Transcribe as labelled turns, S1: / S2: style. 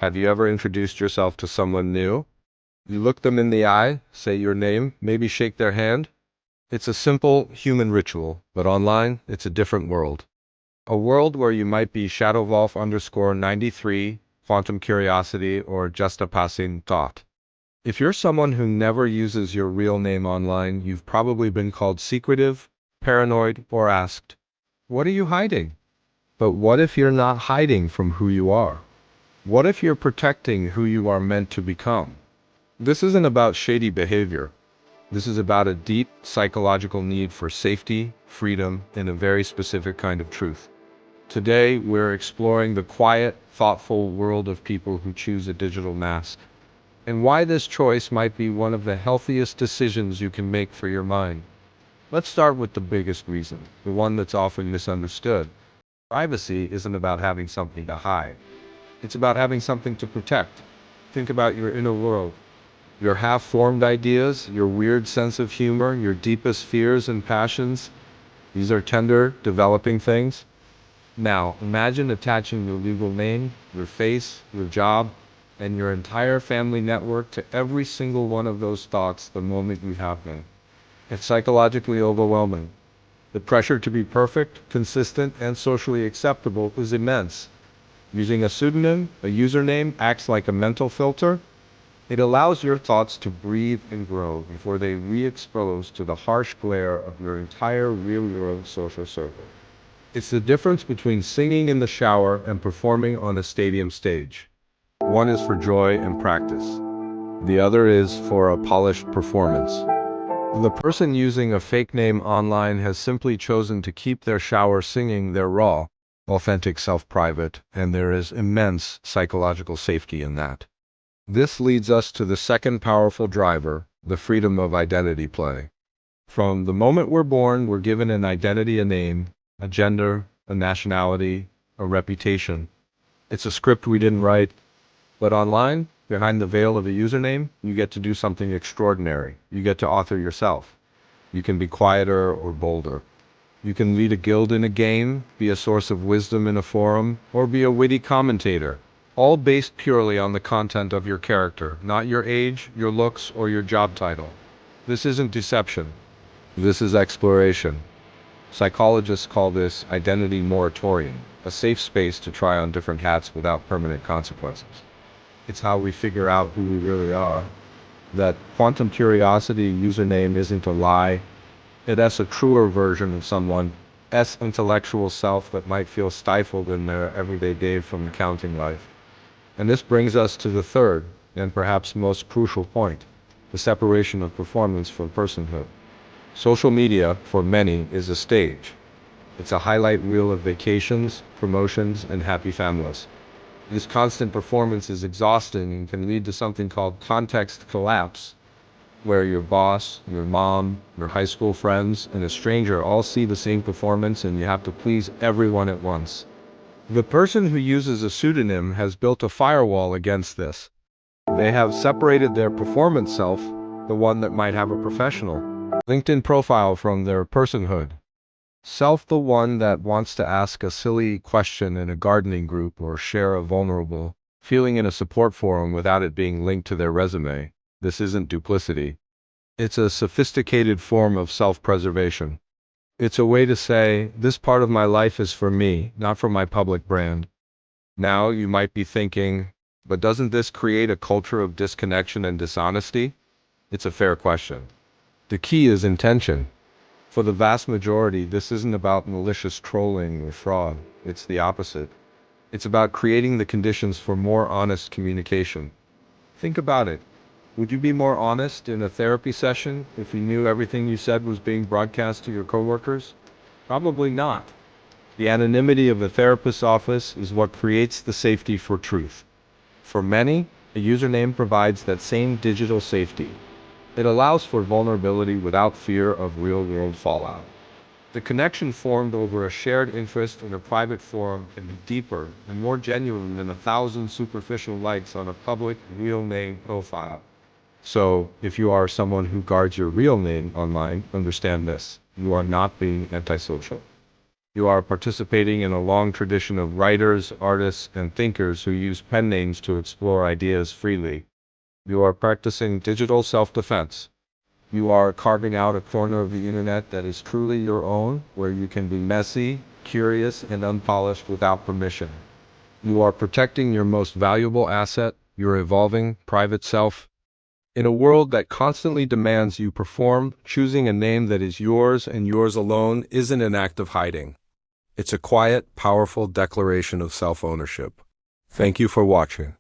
S1: Have you ever introduced yourself to someone new? You look them in the eye, say your name, maybe shake their hand. It's a simple human ritual, but online, it's a different world. A world where you might be Shadowwolf_93, Quantum Curiosity, or just a passing thought. If you're someone who never uses your real name online, you've probably been called secretive, paranoid, or asked, "What are you hiding?" But what if you're not hiding from who you are? What if you're protecting who you are meant to become? This isn't about shady behavior. This is about a deep psychological need for safety, freedom, and a very specific kind of truth. Today, we're exploring the quiet, thoughtful world of people who choose a digital mask, and why this choice might be one of the healthiest decisions you can make for your mind. Let's start with the biggest reason, the one that's often misunderstood. Privacy isn't about having something to hide. It's about having something to protect. Think about your inner world. Your half-formed ideas, your weird sense of humor, your deepest fears and passions. These are tender, developing things. Now, imagine attaching your legal name, your face, your job, and your entire family network to every single one of those thoughts the moment you have them. It's psychologically overwhelming. The pressure to be perfect, consistent, and socially acceptable is immense. Using a pseudonym, a username, acts like a mental filter. It allows your thoughts to breathe and grow before they re-expose to the harsh glare of your entire real-world social circle. It's the difference between singing in the shower and performing on a stadium stage. One is for joy and practice. The other is for a polished performance. The person using a fake name online has simply chosen to keep their shower singing their raw, authentic self private, and there is immense psychological safety in that. This leads us to the second powerful driver, the freedom of identity play. From the moment we're born, we're given an identity, a name, a gender, a nationality, a reputation. It's a script we didn't write, but online, behind the veil of a username, you get to do something extraordinary. You get to author yourself. You can be quieter or bolder. You can lead a guild in a game, be a source of wisdom in a forum, or be a witty commentator, all based purely on the content of your character, not your age, your looks, or your job title. This isn't deception. This is exploration. Psychologists call this identity moratorium, a safe space to try on different hats without permanent consequences. It's how we figure out who we really are. That quantum curiosity username isn't a lie. It's a truer version of someone's intellectual self that might feel stifled in their everyday day from accounting life. And this brings us to the third, and perhaps most crucial point, the separation of performance from personhood. Social media, for many, is a stage. It's a highlight reel of vacations, promotions, and happy families. This constant performance is exhausting and can lead to something called context collapse, where your boss, your mom, your high school friends, and a stranger all see the same performance and you have to please everyone at once. The person who uses a pseudonym has built a firewall against this. They have separated their performance self, the one that might have a professional LinkedIn profile, from their personhood self, the one that wants to ask a silly question in a gardening group or share a vulnerable feeling in a support forum without it being linked to their resume. This isn't duplicity. It's a sophisticated form of self-preservation. It's a way to say, this part of my life is for me, not for my public brand. Now you might be thinking, but doesn't this create a culture of disconnection and dishonesty? It's a fair question. The key is intention. For the vast majority, this isn't about malicious trolling or fraud. It's the opposite. It's about creating the conditions for more honest communication. Think about it. Would you be more honest in a therapy session if you knew everything you said was being broadcast to your coworkers? Probably not. The anonymity of a therapist's office is what creates the safety for truth. For many, a username provides that same digital safety. It allows for vulnerability without fear of real-world fallout. The connection formed over a shared interest in a private forum can be deeper and more genuine than 1,000 superficial likes on a public, real-name profile. So, if you are someone who guards your real name online, understand this. You are not being antisocial. You are participating in a long tradition of writers, artists, and thinkers who use pen names to explore ideas freely. You are practicing digital self-defense. You are carving out a corner of the internet that is truly your own, where you can be messy, curious, and unpolished without permission. You are protecting your most valuable asset, your evolving private self. In a world that constantly demands you perform, choosing a name that is yours and yours alone isn't an act of hiding. It's a quiet, powerful declaration of self-ownership. Thank you for watching.